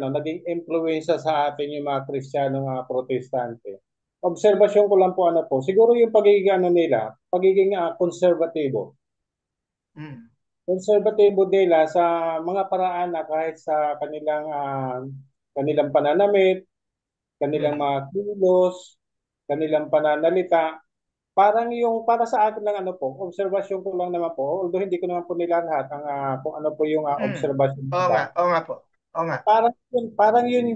impluwensya sa atin yung mga Kristiyanong Protestante. Obserbasyon ko lang po ano po, siguro yung pagiging pagiging konserbatibo. Mm. Konserbatibo nila sa mga paraan na kahit sa kanilang pananamit, kanilang Mm. mga kilos, kanilang pananalita. Parang yung para sa akin lang ano po, obserbasyon ko lang naman po, although hindi ko naman po nila lahat kung ano po yung Mm. obserbasyon nila. Oo nga po. Oo nga. Parang yun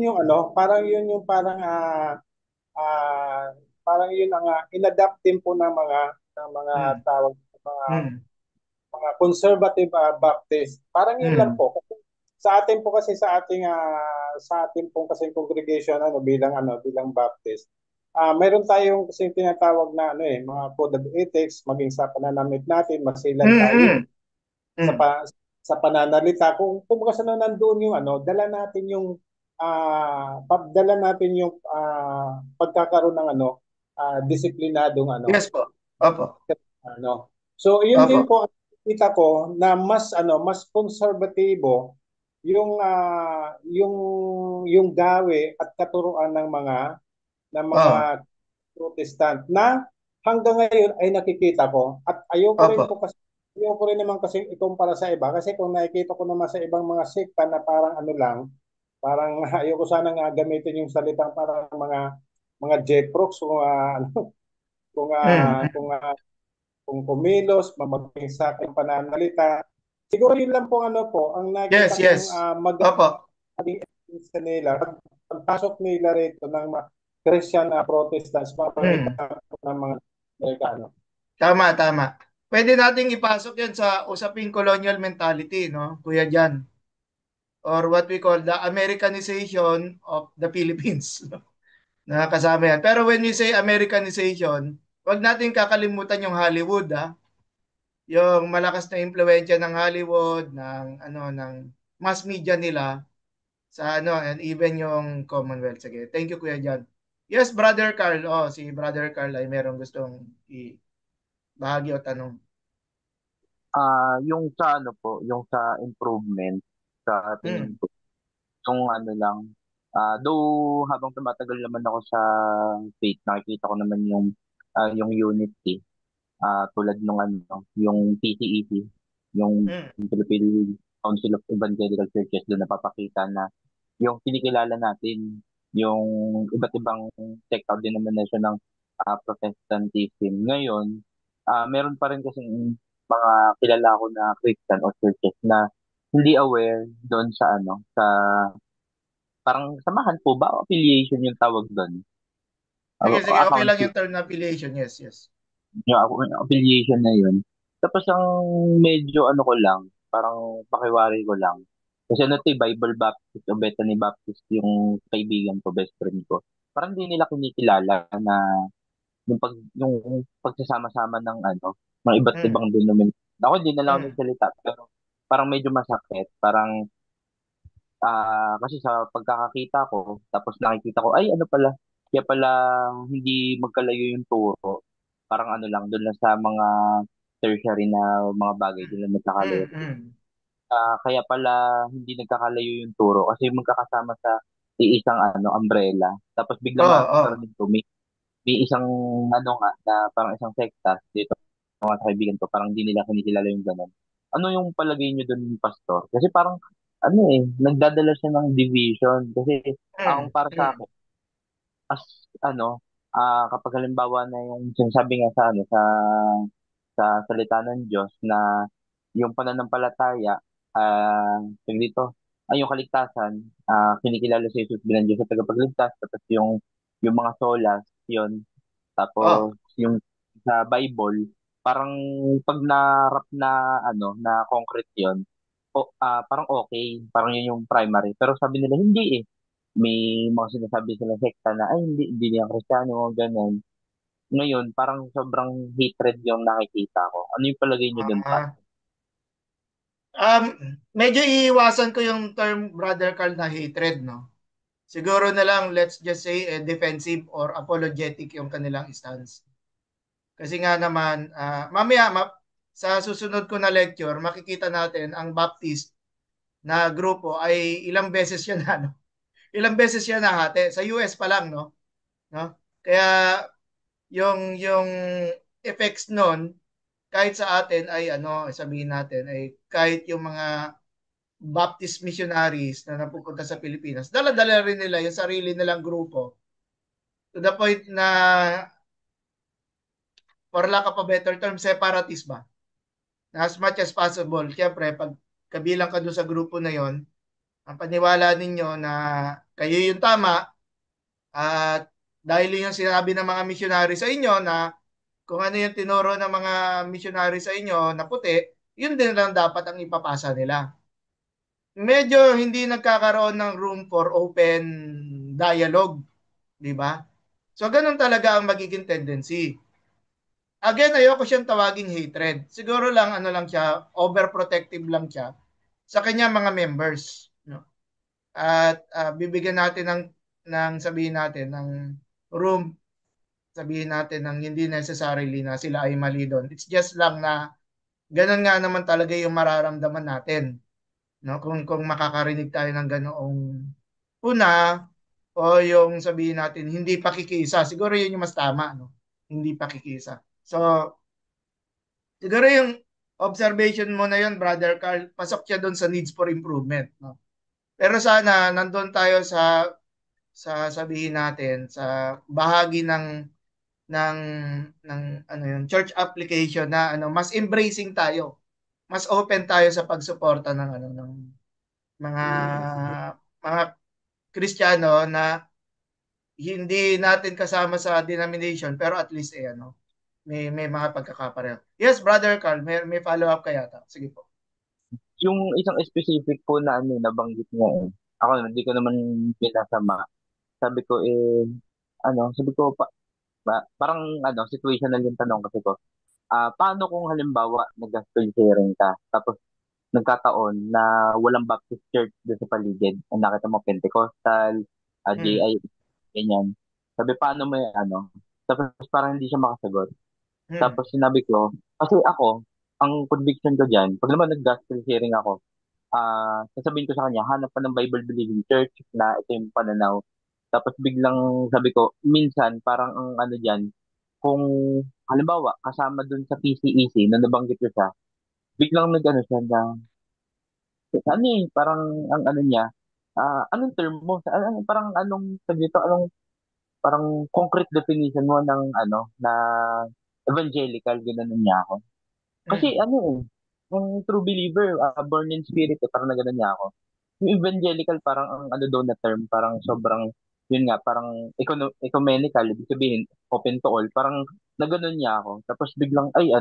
yung ano, ah, parang yun ang inadapt din po ng mga Mm. tawag mga Mm. mga conservative Baptist. Parang yun lang Mm. po. Kasi sa atin po kasi sa ating pong kasi congregation bilang Baptist. Meron tayong kasi tinatawag na mga code of ethics, maging sa pananamit natin, masilan tayo Mm. sa Mm. sa pananalita. Kung kasi nandoon yung dala natin yung pagkakaroon ng disiplinadong Yes po. Opo. ano. So, yun Opo. din po ang kita ko na mas konserbatibo yung gawe at katuruan ng mga Oo. Protestant na hanggang ngayon ay nakikita ko at Opo. ayoko rin naman kasi ikumpara sa iba kasi kung nakikita ko naman sa ibang mga sekta na parang ano lang, parang ayoko sana nga gamitin yung salitang parang mga Jeprox kung Mm. ah, kung ah, kung kumilos, maging sa aking pananalita. Siguro yun lang po ang Yes, nakita kong yes. magandang Opo. sa nila. Pagpasok nila rito ng mga Christian Protestants, Mm. makakita po ng mga Amerikano. Tama, tama. Pwede nating ipasok yan sa usaping colonial mentality, no? Kuya Jan. Or what we call the Americanization of the Philippines. Nakakasama yan. Pero when we say Americanization, wag natin kakalimutan yung Hollywood, ha? Yung malakas na impluwensya ng Hollywood, ng mass media nila sa and even yung Commonwealth. Sige. Thank you, Kuya Jan. Yes, Brother Carl. Oh, si Brother Carl ay merong gustong bahagi o tanong. Yung sa ano po, yung sa improvement sa tingin Mm. ko, yung ano lang, though habang tumatagal naman ako sa faith, nakikita ko naman yung unity, tulad nung yung PCEC, yung Mm. Philippine Council of Evangelical Churches, doon napapakita na yung kinikilala natin, yung iba't ibang sect or denomination ng Protestantism. Ngayon, meron pa rin kasing mga kilala ko na Christian o churches na hindi aware doon sa parang samahan po ba o affiliation yung tawag doon? Sige, sige. Okay lang Account yung term na affiliation. Yes, yes. yung affiliation na yun. Tapos ang medyo ano ko lang, parang pakiwari ko lang. Kasi Bible Baptist o Bethany Baptist yung kaibigan ko, best friend ko. Parang hindi nila kinikilala na yung pagsasama-sama ng mga iba't Mm. ibang denomination. Ako hindi na lang ako Mm. nagsalita, pero parang medyo masakit. Parang kasi sa pagkakakita ko, tapos nakikita ko, ay ano pala, kaya pala hindi magkalayo yung turo. Parang ano lang, doon lang sa mga tertiary na mga bagay, doon lang nagkakalayo. Mm. Mm. Kaya pala hindi nagkakalayo yung turo kasi magkakasama sa iisang umbrella. Tapos bigla Oo, oo. makakarinig ko, may isang nga, na parang isang sekta dito, mga kaibigan ko, parang hindi nila kinikilala yung ganun. Ano yung palagay nyo dun, Pastor? Kasi parang, nagdadala siya ng division. Kasi, ang Mm. para sa Mm. akin, as, ano, kapag halimbawa na yung sinasabi nga sa salita ng Diyos na yung pananampalataya, tawag dito, ay yung kaligtasan, kinikilala si Jesus bilang Diyos sa tagapagligtas, tapos yung mga solas, yun, Oh. tapos yung sa Bible, parang pag na-rap na concrete yun, parang okay, parang yun yung primary. Pero sabi nila, hindi eh. may mga sinasabi sila sekta na, ay, hindi niya Kristiyano, ganun. Ngayon, parang sobrang hatred yung nakikita ko. Ano yung palagay niyo dun pa? Ah, um, medyo iiwasan ko yung term Brother Carl na hatred, no? Siguro na lang, let's just say, defensive or apologetic yung kanilang stance. Kasi nga naman, mamaya, sa susunod ko na lecture, makikita natin ang Baptist na grupo ay ilang beses yan, ano? Ilang beses yan nahati. Sa US pa lang, no? No? Kaya yung effects nun, kahit sa atin ay ano, sabihin natin, ay kahit yung mga Baptist missionaries na napupunta sa Pilipinas, dala-dala rin nila yung sarili nilang grupo to the point na, for lack of a better term, separatist ba? Na as much as possible, syempre, pag kabilang ka doon sa grupo na yon, ang paniwala ninyo na kayo yung tama at dahil yun yung sinabi ng mga missionary sa inyo na kung ano yung tinuro ng mga missionary sa inyo na puti, yun din lang dapat ang ipapasa nila. Medyo hindi nagkakaroon ng room for open dialogue, di ba? So, ganun talaga ang magiging tendency. Again, ayoko siyang tawaging hatred. Siguro lang, ano lang siya, overprotective lang siya sa kanya mga members. No? At bibigyan natin ng sabihin natin, ng room, sabihin natin ng hindi necessarily na sila ay mali doon. It's just lang na ganun nga naman talaga yung mararamdaman natin. No? Kung makakarinig tayo ng ganoong una o yung sabihin natin hindi pakikisa, siguro yun yung mas tama, no? Hindi pakikisa. So, siguro yung observation mo na yun, Brother Carl, pasok siya doon sa needs for improvement, no? Pero sana nandun tayo sa sabihin natin sa bahagi ng ng ano yun, church application na ano, mas embracing tayo. Mas open tayo sa pagsuporta ng ano ng mga mga Kristiyano na hindi natin kasama sa denomination pero at least ano, may mga pagkakapareho. Yes, Brother Carl, may follow-up ka yata. Sige po. Yung isang specific po na ano, nabanggit niya eh. Ako, hindi ko naman pinasama. Sabi ko sabi ko parang situational yung tanong kasi ko. Paano kung halimbawa nag-gospel sharing ka, tapos nagkataon na walang Baptist church doon sa paligid. Ang nakita mo Pentecostal, Hmm. JI, ganyan. Sabi, paano mo yung Tapos parang hindi siya makasagot. Hmm. Tapos sinabi ko, kasi ako, ang conviction ko dyan, pag naman nag-gospel sharing ako, sasabihin ko sa kanya, hanap pa ng Bible-believing church na ito yung pananaw. Tapos biglang sabi ko, minsan parang ang ano dyan, kung halimbawa, kasama dun sa PCEC na nabanggit ko siya, biglang nag-ano siya na, parang ang ano niya, anong term mo? Parang anong, sabi dito, anong, parang concrete definition mo ng na evangelical, gano'n niya ako. Kasi Hmm. yung true believer, born in spirit, parang na gano'n niya ako. Yung evangelical, parang ang ano daw na term, parang sobrang, yun nga, parang ecumenical, ibig sabihin, open to all, parang na gano'n niya ako. Tapos biglang, ay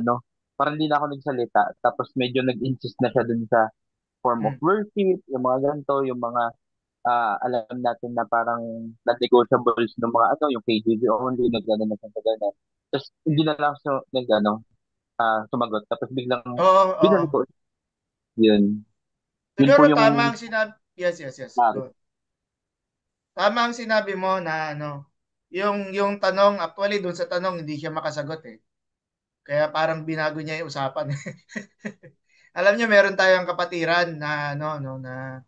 parang di na ako nagsalita. Tapos medyo nag-insist na siya dun sa form of Hmm. worship, yung mga ganito, yung mga alam natin na parang non-negotiables ng mga yung KGB only, nagano na siya sa ganun. Tapos hindi na lang siya sumagot. Tapos biglang Oo, oo. binalik ko. Yun. Yun Siguro po yung tama ang sinabi. Yes, yes, yes. pare. Go. Tama ang sinabi mo na ano, yung tanong actually doon sa tanong hindi siya makasagot eh. Kaya parang binago niya yung usapan. Alam niyo meron tayong kapatiran na ano no na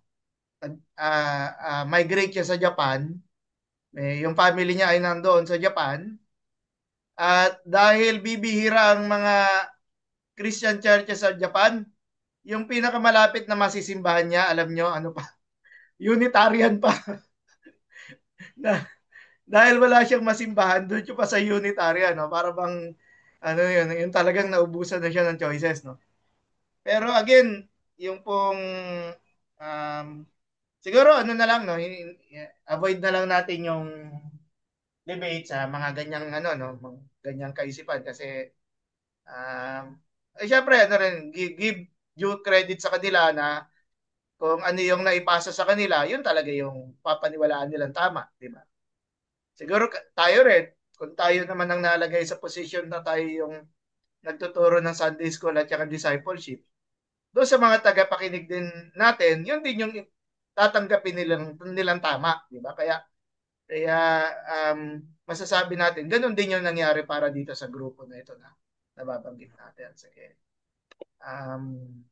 migrate siya sa Japan. Yung family niya ay nandoon sa Japan at dahil bibihira ang mga Christian churches sa Japan, yung pinakamalapit na masisimbahan niya, alam niyo ano pa, Unitarian pa. Na, dahil wala siyang masimbahan, doon siya pa sa Unitarian, no? Para bang ano yun, yung talagang naubusan na siya ng choices, no? Pero again, yung pong um, siguro ano na lang, no? Avoid na lang natin yung debate sa mga ganyang ano, no? Mga ganyang kaisipan kasi um, syempre ano rin give due credit sa kanila na kung ano yung naipasa sa kanila, yun talaga yung papaniwalaan nilang tama, di ba? Siguro tayo rin, kung tayo naman ang nalagay sa posisyon na tayo yung nagtuturo ng Sunday School at saka discipleship, doon sa mga tagapakinig din natin, yun din yung tatanggapin nilang tama, di ba? Kaya masasabi natin, ganun din yung nangyari para dito sa grupo na ito na nababanggit natin. Sige. Um,